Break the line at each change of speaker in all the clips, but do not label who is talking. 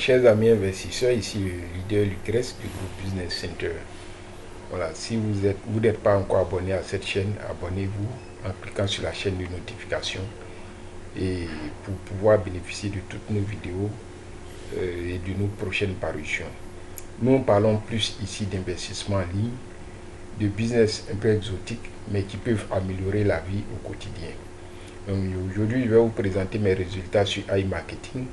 Chers amis investisseurs, ici le leader Lucrèce du groupe Business Center. Voilà, si vous n'êtes pas encore abonné à cette chaîne, abonnez-vous en cliquant sur la chaîne de notification et pour pouvoir bénéficier de toutes nos vidéos et de nos prochaines parutions. Nous parlons plus ici d'investissement en ligne, de business un peu exotique, mais qui peuvent améliorer la vie au quotidien. Donc aujourd'hui, je vais vous présenter mes résultats sur iMarketing.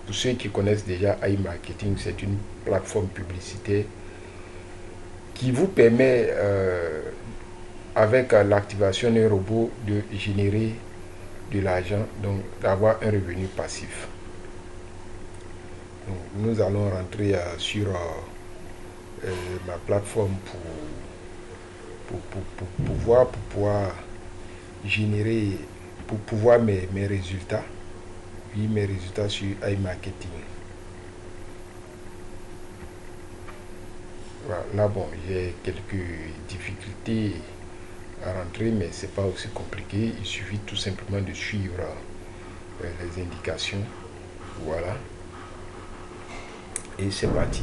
Pour ceux qui connaissent déjà iMarketing, c'est une plateforme publicitaire qui vous permet, avec l'activation d'un robot, de générer de l'argent, donc d'avoir un revenu passif. Donc, nous allons rentrer sur ma plateforme pour pouvoir générer, pour pouvoir mes résultats. Oui, mes résultats sur iMarketing. Voilà, là bon, j'ai quelques difficultés à rentrer, mais c'est pas aussi compliqué. Il suffit tout simplement de suivre les indications. Voilà. Et c'est parti.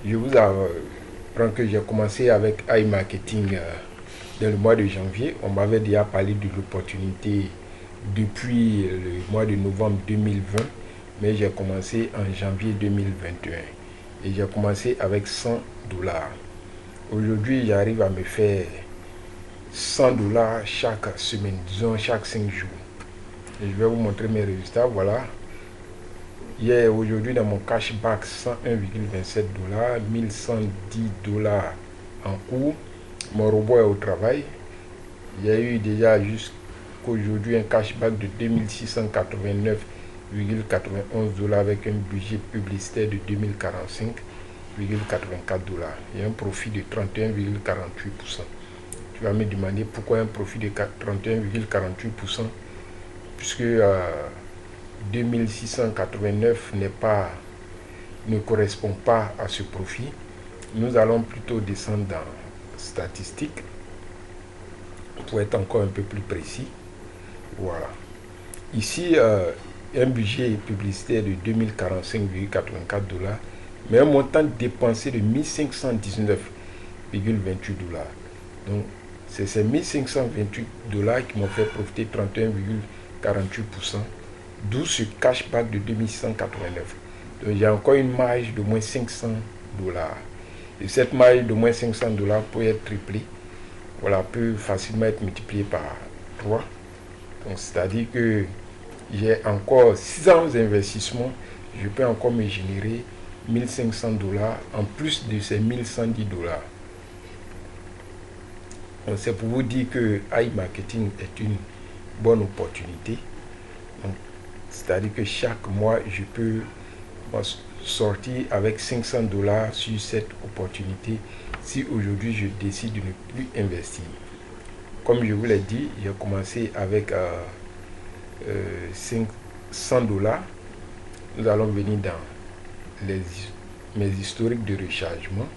Je vous apprends que j'ai commencé avec iMarketing dans le mois de janvier. On m'avait déjà parlé de l'opportunité depuis le mois de novembre 2020, mais j'ai commencé en janvier 2021 et j'ai commencé avec $100. Aujourd'hui, j'arrive à me faire $100 chaque semaine, disons chaque 5 jours. Et je vais vous montrer mes résultats. Voilà. Aujourd'hui, dans mon cashback, $101,27, $1110 en cours. Mon robot est au travail. Il y a eu déjà jusqu'aujourd'hui un cashback de $2689,91 avec un budget publicitaire de $2045,84. Il y a un profit de 31,48%. Tu vas me demander pourquoi un profit de 31,48%, puisque 2689 ne correspond pas à ce profit. Nous allons plutôt descendre dans statistiques pour être encore un peu plus précis. Voilà. Ici, un budget publicitaire de $2045,84, mais un montant dépensé de $1519,28. Donc, c'est ces $1528 qui m'ont fait profiter 31,48%, d'où ce cashback de 2189. Donc, j'ai encore une marge de moins $500. Et cette marge de moins $500 peut être triplée. Voilà, peut facilement être multipliée par 3. Donc, c'est-à-dire que j'ai encore 6 ans d'investissement, je peux encore me générer $1500 en plus de ces $1110. Donc, c'est pour vous dire que iMarketing est une bonne opportunité. C'est-à-dire que chaque mois, je peux sortir avec $500 sur cette opportunité si aujourd'hui je décide de ne plus investir. Comme je vous l'ai dit, j'ai commencé avec $100. Nous allons venir dans mes historiques de rechargement.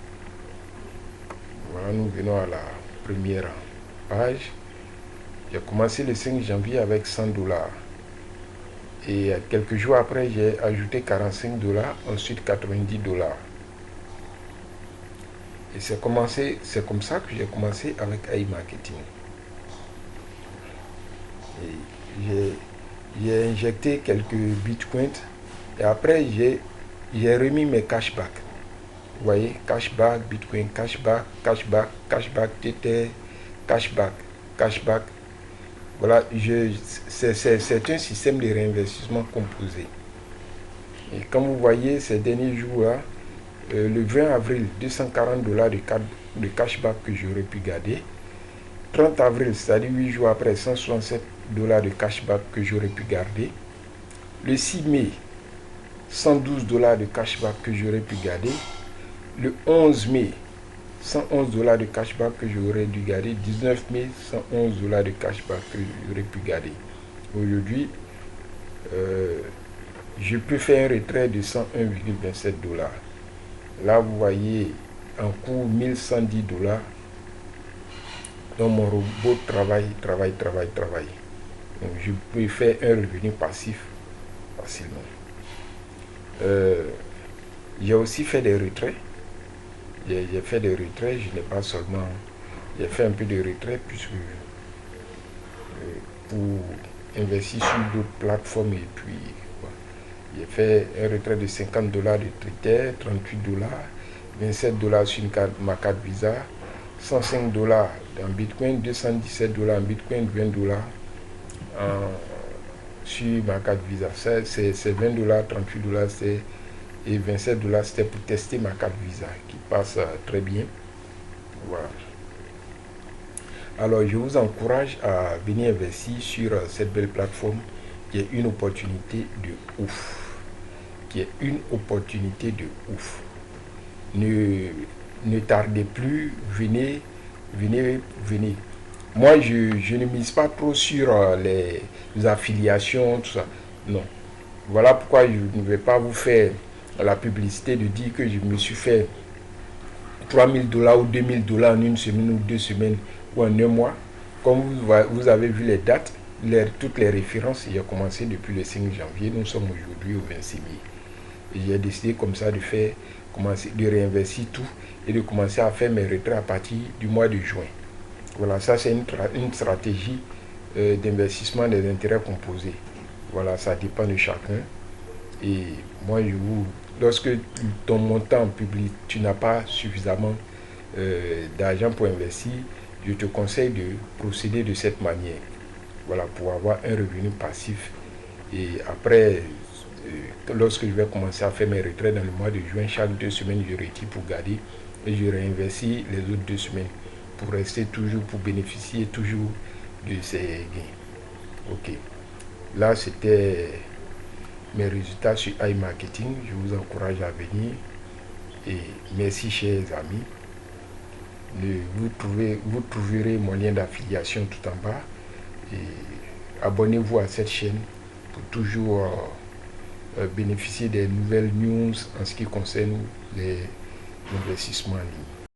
Voilà, nous venons à la première page. J'ai commencé le 5 janvier avec $100. Et quelques jours après, j'ai ajouté $45, ensuite $90. Et c'est comme ça que j'ai commencé avec iMarketing. J'ai injecté quelques bitcoins et après j'ai remis mes cashbacks. Vous voyez, cashback, bitcoin, cashback, cashback, cashback, tether, cashback, cashback. Voilà, c'est un système de réinvestissement composé. Et comme vous voyez, ces derniers jours-là, le 20 avril, $240 de cashback que j'aurais pu garder. 30 avril, c'est-à-dire 8 jours après, $167 de cashback que j'aurais pu garder. Le 6 mai, $112 de cashback que j'aurais pu garder. Le 11 mai, $111 de cashback que j'aurais dû garder. 19 mai, $111 de cashback que j'aurais pu garder. Aujourd'hui, je peux faire un retrait de $101,27. Là, vous voyez, en cours, $1110. Donc, mon robot travaille. Donc, je peux faire un revenu passif facilement. J'ai aussi fait des retraits. J'ai fait des retraits, je n'ai pas seulement... J'ai fait un peu de retrait puisque pour investir sur d'autres plateformes et puis j'ai fait un retrait de $50 de Twitter, $38, $27 sur ma carte Visa, $105 en Bitcoin, $217 en Bitcoin, $20 sur ma carte Visa. C'est $20, $38 et $27 c'était pour tester ma carte Visa qui passe très bien. Voilà. Alors je vous encourage à venir investir sur cette belle plateforme qui est une opportunité de ouf. Ne tardez plus, venez. Moi, je ne mise pas trop sur les affiliations, tout ça. Non. Voilà pourquoi je ne vais pas vous faire la publicité de dire que je me suis fait $3000 ou $2000 en une semaine ou 2 semaines ou en un mois. Comme vous avez vu les dates, toutes les références, il a commencé depuis le 5 janvier. Nous sommes aujourd'hui au 26 mai. Et j'ai décidé comme ça de réinvestir tout et de commencer à faire mes retraits à partir du mois de juin. Voilà, ça c'est une stratégie d'investissement des intérêts composés. Voilà, ça dépend de chacun. Et moi, lorsque ton montant public, tu n'as pas suffisamment d'argent pour investir, je te conseille de procéder de cette manière. Voilà, pour avoir un revenu passif. Et après, lorsque je vais commencer à faire mes retraits dans le mois de juin, chaque 2 semaines, je retire pour garder et je réinvestis les autres 2 semaines pour rester toujours, pour bénéficier toujours de ces gains. Ok. Là, c'était mes résultats sur iMarketing. Je vous encourage à venir. Et merci, chers amis. Vous trouverez mon lien d'affiliation tout en bas. Et abonnez-vous à cette chaîne pour toujours bénéficier des nouvelles news en ce qui concerne les investissements en ligne.